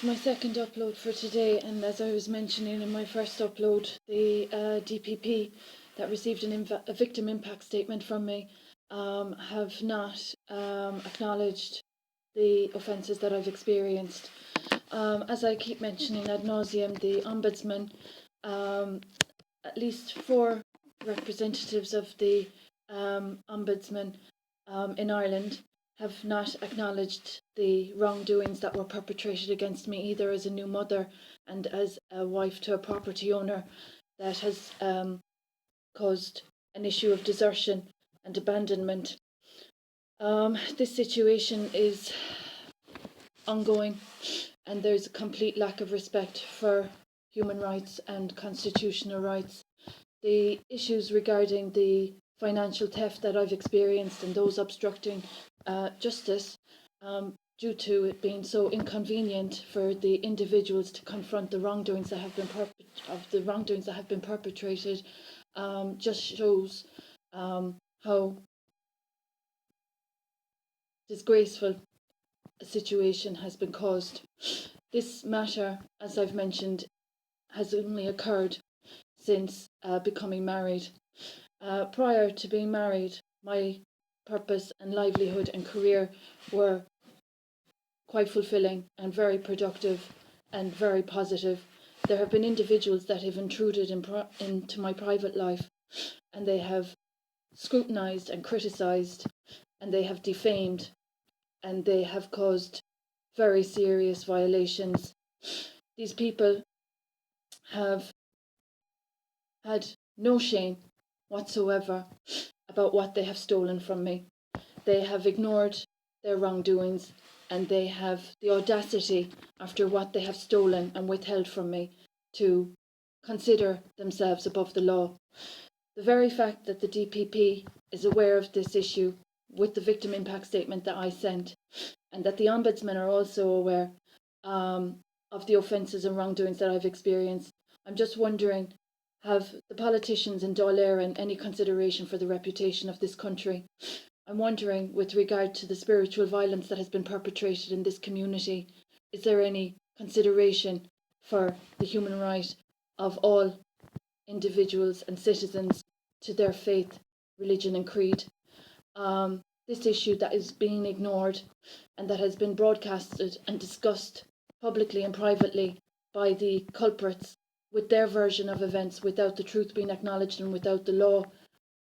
my second upload for today, and as I was mentioning in my first upload, the DPP that received a victim impact statement from me have not acknowledged the offences that I've experienced. As I keep mentioning ad nauseum, the Ombudsman, at least 4 representatives of the Ombudsman in Ireland have not acknowledged the wrongdoings that were perpetrated against me, either as a new mother and as a wife to a property owner, that has caused an issue of desertion and abandonment. This situation is ongoing, and there's a complete lack of respect for human rights and constitutional rights. The issues regarding the financial theft that I've experienced and those obstructing justice due to it being so inconvenient for the individuals to confront the wrongdoings that have been perpetrated just shows how disgraceful a situation has been caused. This matter, as I've mentioned, has only occurred since becoming married. Prior to being married, my purpose and livelihood and career were quite fulfilling and very productive and very positive. There have been individuals that have intruded into my private life, and they have scrutinised and criticised, and they have defamed, and they have caused very serious violations. These people have had no shame whatsoever about what they have stolen from me. They have ignored their wrongdoings, and they have the audacity, after what they have stolen and withheld from me, to consider themselves above the law. The very fact that the DPP is aware of this issue with the victim impact statement that I sent, and that the Ombudsman are also aware of the offences and wrongdoings that I've experienced, I'm just wondering, have the politicians in Dáil Éireann any consideration for the reputation of this country? I'm wondering, with regard to the spiritual violence that has been perpetrated in this community, is there any consideration for the human right of all individuals and citizens to their faith, religion and creed? This issue that is being ignored and that has been broadcasted and discussed publicly and privately by the culprits with their version of events, without the truth being acknowledged and without the law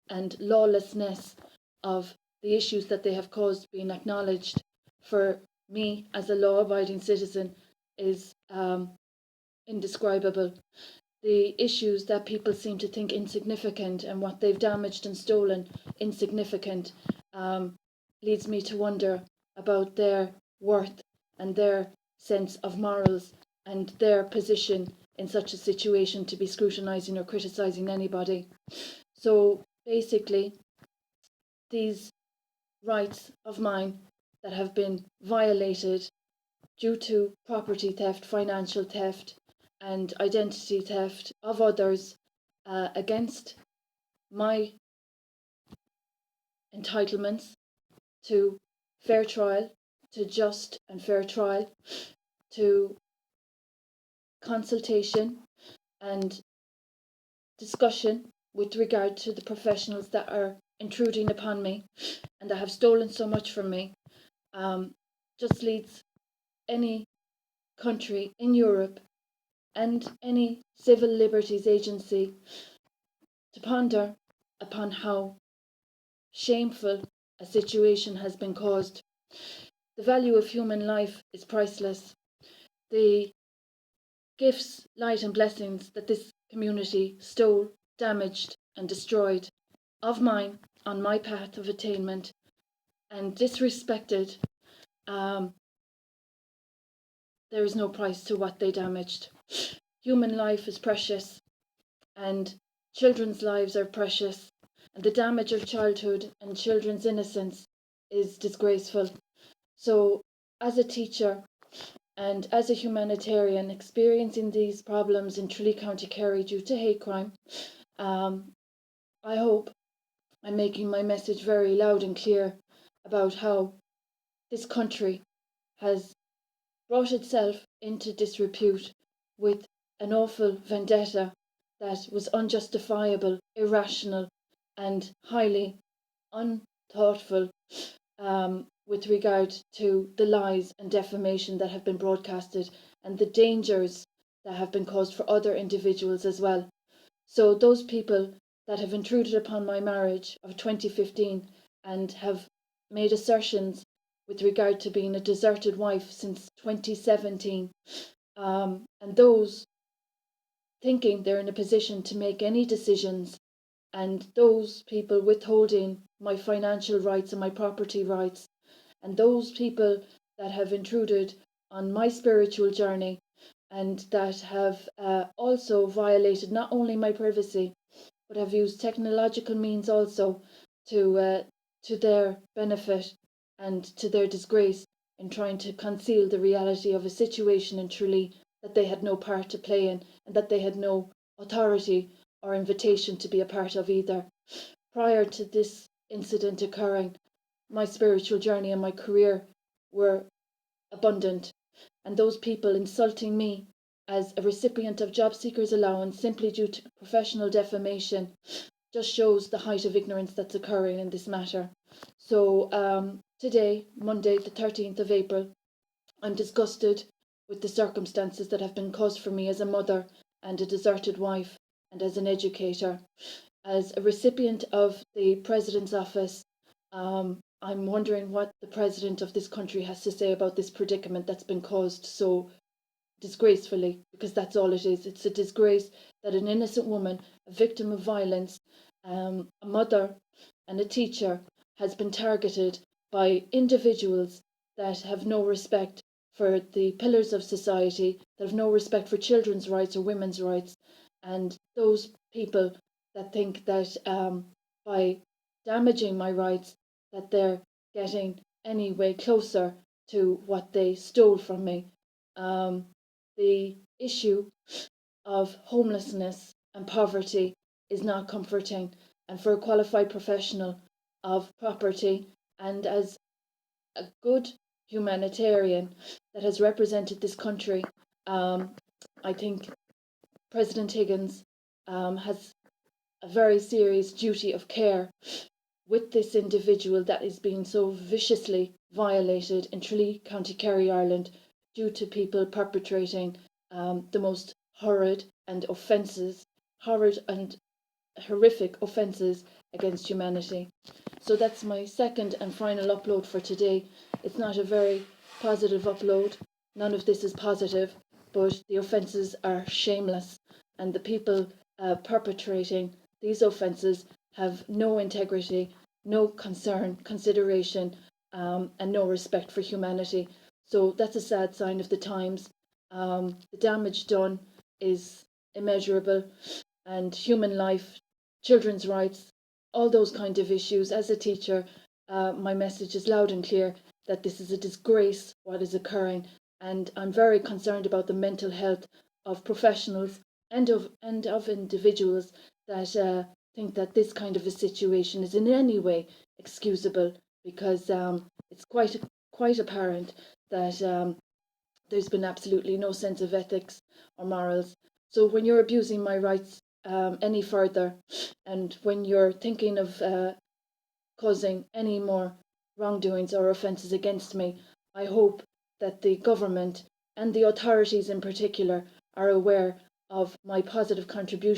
and lawlessness of the issues that they have caused being acknowledged, for me as a law-abiding citizen, is indescribable. The issues that people seem to think insignificant and what they've damaged and stolen insignificant leads me to wonder about their worth and their sense of morals and their position in such a situation to be scrutinising or criticising anybody. So basically, these rights of mine that have been violated due to property theft, financial theft, and identity theft of others against my entitlements to fair trial, to just and fair trial, to consultation and discussion with regard to the professionals that are intruding upon me and that have stolen so much from me, just leads any country in Europe and any civil liberties agency to ponder upon how shameful a situation has been caused. The value of human life is priceless. The gifts, light and blessings that this community stole, damaged and destroyed of mine on my path of attainment and disrespected, there is no price to what they damaged. Human life is precious, and children's lives are precious, and the damage of childhood and children's innocence is disgraceful. So, as a teacher and as a humanitarian experiencing these problems in Tralee, County Kerry due to hate crime, I hope I'm making my message very loud and clear about how this country has brought itself into disrepute with an awful vendetta that was unjustifiable, irrational, and highly unthoughtful, with regard to the lies and defamation that have been broadcasted and the dangers that have been caused for other individuals as well. So those people that have intruded upon my marriage of 2015 and have made assertions with regard to being a deserted wife since 2017, and those thinking they're in a position to make any decisions, and those people withholding my financial rights and my property rights, and those people that have intruded on my spiritual journey and that have also violated not only my privacy but have used technological means also to their benefit and to their disgrace in trying to conceal the reality of a situation in Tralee that they had no part to play in and that they had no authority or invitation to be a part of either. Prior to this incident occurring, my spiritual journey and my career were abundant, and those people insulting me as a recipient of job seekers allowance simply due to professional defamation just shows the height of ignorance that's occurring in this matter. So today, Monday the 13th of April, I'm disgusted with the circumstances that have been caused for me as a mother and a deserted wife and as an educator. As a recipient of the President's office, I'm wondering what the President of this country has to say about this predicament that's been caused so disgracefully, because that's all it is. It's a disgrace that an innocent woman, a victim of violence, a mother and a teacher, has been targeted by individuals that have no respect for the pillars of society, that have no respect for children's rights or women's rights, and those people that think that by damaging my rights that they're getting any way closer to what they stole from me. Um, the issue of homelessness and poverty is not comforting, and for a qualified professional of property and as a good humanitarian that has represented this country, I think President Higgins has a very serious duty of care with this individual that is being so viciously violated in Tralee, County Kerry, Ireland, due to people perpetrating the most horrid and horrific offences against humanity. So that's my second and final upload for today. It's not a very positive upload. None of this is positive, but the offences are shameless, and the people perpetrating these offences have no integrity, no concern, consideration, and no respect for humanity. So that's a sad sign of the times. The damage done is immeasurable, and human life, children's rights, all those kind of issues. As a teacher, my message is loud and clear that this is a disgrace what is occurring, and I'm very concerned about the mental health of professionals and of individuals that think that this kind of a situation is in any way excusable, because it's quite apparent that there's been absolutely no sense of ethics or morals. So when you're abusing my rights any further, and when you're thinking of causing any more wrongdoings or offences against me, I hope that the government and the authorities in particular are aware of my positive contribution